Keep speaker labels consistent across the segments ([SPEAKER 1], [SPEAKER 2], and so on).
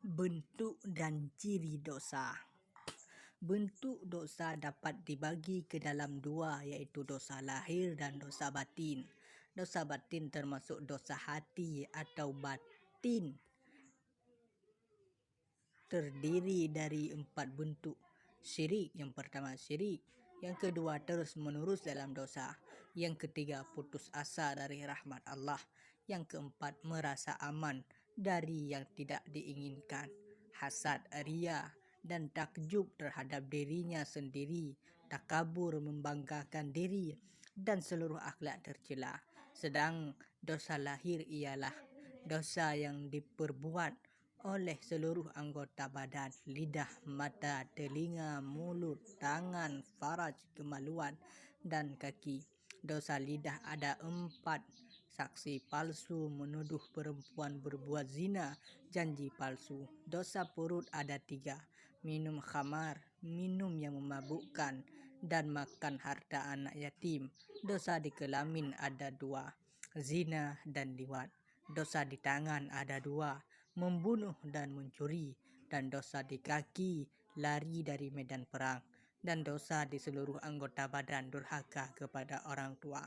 [SPEAKER 1] Bentuk dan ciri dosa. Bentuk dosa dapat dibagi ke dalam dua, yaitu dosa lahir dan dosa batin. Dosa batin termasuk dosa hati atau batin. Terdiri dari 4 bentuk. Syirik, yang pertama syirik. Yang kedua, terus menerus dalam dosa. Yang ketiga, putus asa dari rahmat Allah. Yang keempat, merasa aman dari yang tidak diinginkan. Hasad, ria, dan takjub terhadap dirinya sendiri. Takabur, membanggakan diri, dan seluruh akhlak tercela. Sedang dosa lahir ialah dosa yang diperbuat oleh seluruh anggota badan, lidah, mata, telinga, mulut, tangan, faraj, kemaluan, dan kaki. Dosa lidah ada 4. Saksi palsu, menuduh perempuan berbuat zina, janji palsu. Dosa perut ada 3. Minum khamar, minum yang memabukkan, dan makan harta anak yatim. Dosa di kelamin ada 2. Zina dan liwat. Dosa di tangan ada 2. Membunuh dan mencuri. Dan dosa di kaki, lari dari medan perang. Dan dosa di seluruh anggota badan, durhaka kepada orang tua.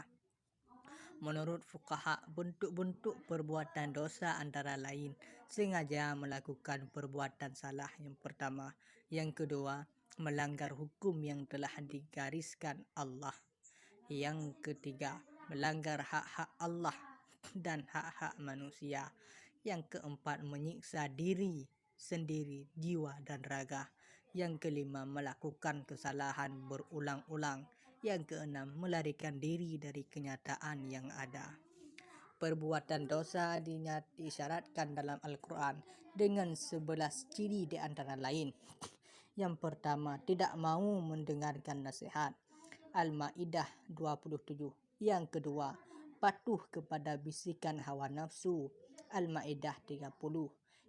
[SPEAKER 1] Menurut fuqaha, bentuk-bentuk perbuatan dosa antara lain sengaja melakukan perbuatan salah yang pertama. Yang kedua, melanggar hukum yang telah digariskan Allah. Yang ketiga, melanggar hak-hak Allah dan hak-hak manusia. Yang keempat, menyiksa diri sendiri, jiwa dan raga. Yang kelima, melakukan kesalahan berulang-ulang. Yang keenam, melarikan diri dari kenyataan yang ada. Perbuatan dosa disyaratkan dalam Al-Quran dengan 11 ciri di antara lain. Yang pertama, tidak mau mendengarkan nasihat. Al-Ma'idah 27. Yang kedua, patuh kepada bisikan hawa nafsu. Al-Ma'idah 30.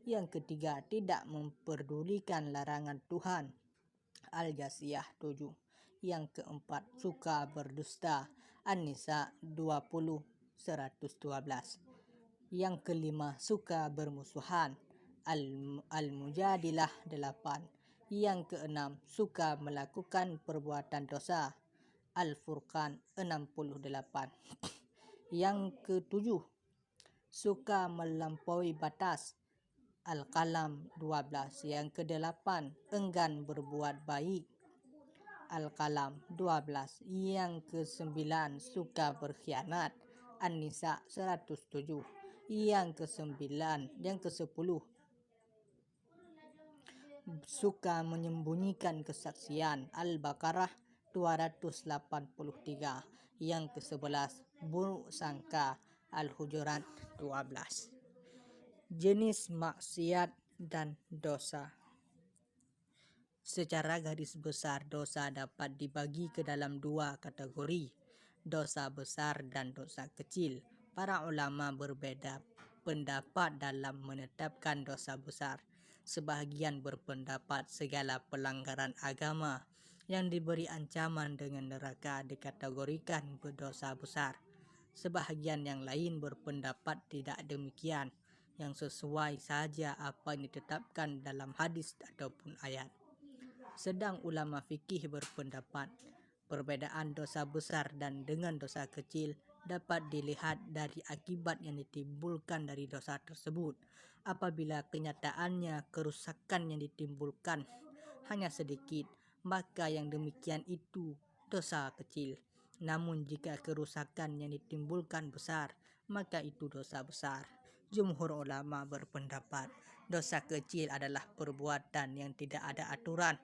[SPEAKER 1] Yang ketiga, tidak memperdulikan larangan Tuhan. Al-Jasiyah 7. Yang keempat, suka berdusta. An-Nisa 20:112. Yang kelima, suka bermusuhan. Al-Mujadilah 8. Yang keenam, suka melakukan perbuatan dosa. Al-Furqan 68. Yang ketujuh, suka melampaui batas. Al-Qalam 12. Yang kedelapan, enggan berbuat baik. Al-Qalam 12. Yang kesembilan, suka berkhianat. An-Nisa 107. Yang kesepuluh, suka menyembunyikan kesaksian. Al-Baqarah 283. Yang ke-11, buruk sangka. Al-Hujurat 12. Jenis maksiat dan dosa. Secara garis besar, dosa dapat dibagi ke dalam 2 kategori, dosa besar dan dosa kecil. Para ulama berbeda pendapat dalam menetapkan dosa besar. Sebahagian berpendapat segala pelanggaran agama yang diberi ancaman dengan neraka dikategorikan berdosa besar. Sebahagian yang lain berpendapat tidak demikian, yang sesuai saja apa yang ditetapkan dalam hadis ataupun ayat. Sedang ulama fikih berpendapat perbedaan dosa besar dan dengan dosa kecil dapat dilihat dari akibat yang ditimbulkan dari dosa tersebut. Apabila kenyataannya kerusakan yang ditimbulkan hanya sedikit, maka yang demikian itu dosa kecil. Namun jika kerusakan yang ditimbulkan besar, maka itu dosa besar. Jumhur ulama berpendapat dosa kecil adalah perbuatan yang tidak ada aturan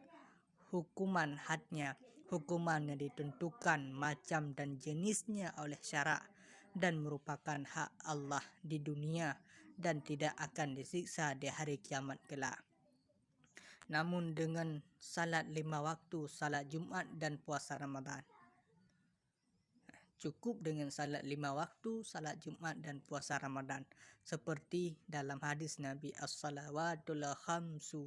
[SPEAKER 1] hukuman hadnya, hukuman yang ditentukan macam dan jenisnya oleh syarak dan merupakan hak Allah di dunia dan tidak akan disiksa di hari kiamat kelak. Namun dengan salat 5 waktu, salat Jumat dan puasa Ramadan. Cukup dengan salat 5 waktu, salat Jumat dan puasa Ramadan. Seperti dalam hadis Nabi, as-salawatul khamsu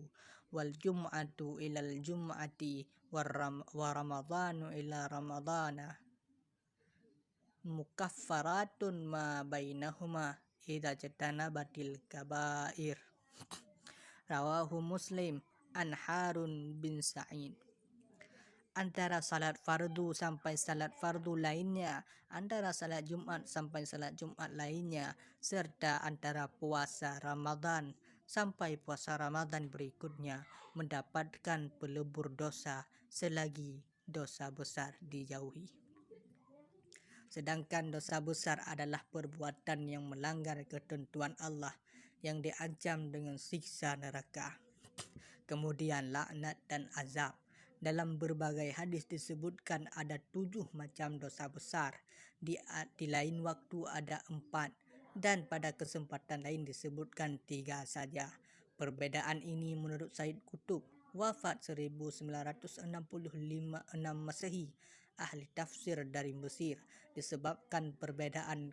[SPEAKER 1] wal jum'atu ilal jum'ati wa ramadhanu ila ramadhana mukaffaratun ma bainahuma idza jatanabatil kabair. Rawahu Muslim an Harun bin Sa'id. Antara salat fardu sampai salat fardu lainnya, antara salat Jumat sampai salat Jumat lainnya, serta antara puasa Ramadan sampai puasa Ramadan berikutnya mendapatkan pelebur dosa selagi dosa besar dijauhi. Sedangkan dosa besar adalah perbuatan yang melanggar ketentuan Allah yang diancam dengan siksa neraka, kemudian laknat dan azab. Dalam berbagai hadis disebutkan ada 7 macam dosa besar, di lain waktu ada 4, dan pada kesempatan lain disebutkan 3 saja. Perbedaan ini menurut Said Qutb, wafat 1965 Masehi, ahli tafsir dari Mesir, disebabkan perbedaan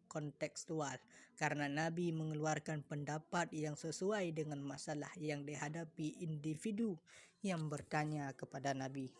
[SPEAKER 1] kontekstual, karena Nabi mengeluarkan pendapat yang sesuai dengan masalah yang dihadapi individu yang bertanya kepada Nabi.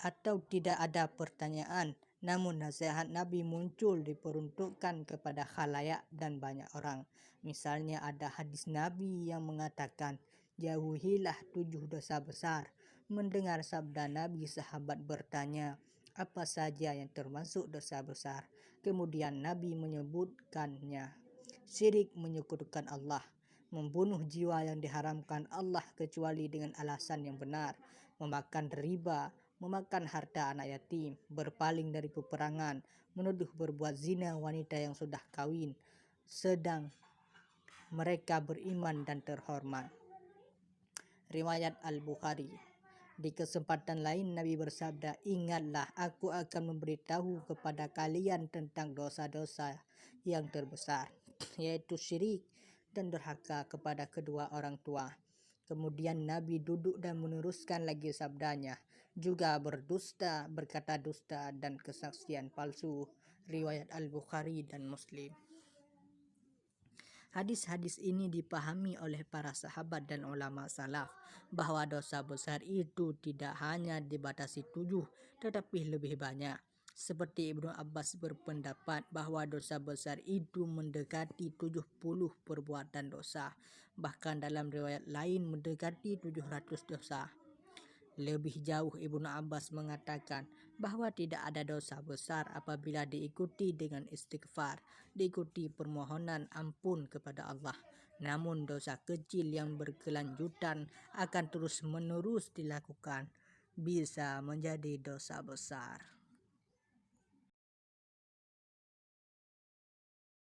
[SPEAKER 1] Atau tidak ada pertanyaan, namun nasihat Nabi muncul diperuntukkan kepada khalayak dan banyak orang. Misalnya ada hadis Nabi yang mengatakan, jauhilah 7 dosa besar. Mendengar sabda Nabi, sahabat bertanya, apa saja yang termasuk dosa besar? Kemudian Nabi menyebutkannya, syirik menyekutukan Allah, membunuh jiwa yang diharamkan Allah kecuali dengan alasan yang benar, memakan riba, memakan harta anak yatim, berpaling dari peperangan, menuduh berbuat zina wanita yang sudah kawin, sedang mereka beriman dan terhormat. Riwayat Al-Bukhari. Di kesempatan lain Nabi bersabda, ingatlah aku akan memberitahu kepada kalian tentang dosa-dosa yang terbesar, yaitu syirik dan durhaka kepada kedua orang tua. Kemudian Nabi duduk dan meneruskan lagi sabdanya, juga berdusta, berkata dusta, dan kesaksian palsu. Riwayat Al-Bukhari dan Muslim. Hadis-hadis ini dipahami oleh para sahabat dan ulama salaf bahwa dosa besar itu tidak hanya dibatasi 7, tetapi lebih banyak. Seperti Ibnu Abbas berpendapat bahwa dosa besar itu mendekati 70 perbuatan dosa, bahkan dalam riwayat lain mendekati 700 dosa. Lebih jauh, Ibnu Abbas mengatakan bahwa tidak ada dosa besar apabila diikuti dengan istighfar, diikuti permohonan ampun kepada Allah. Namun dosa kecil yang berkelanjutan akan terus-menerus dilakukan bisa menjadi dosa besar.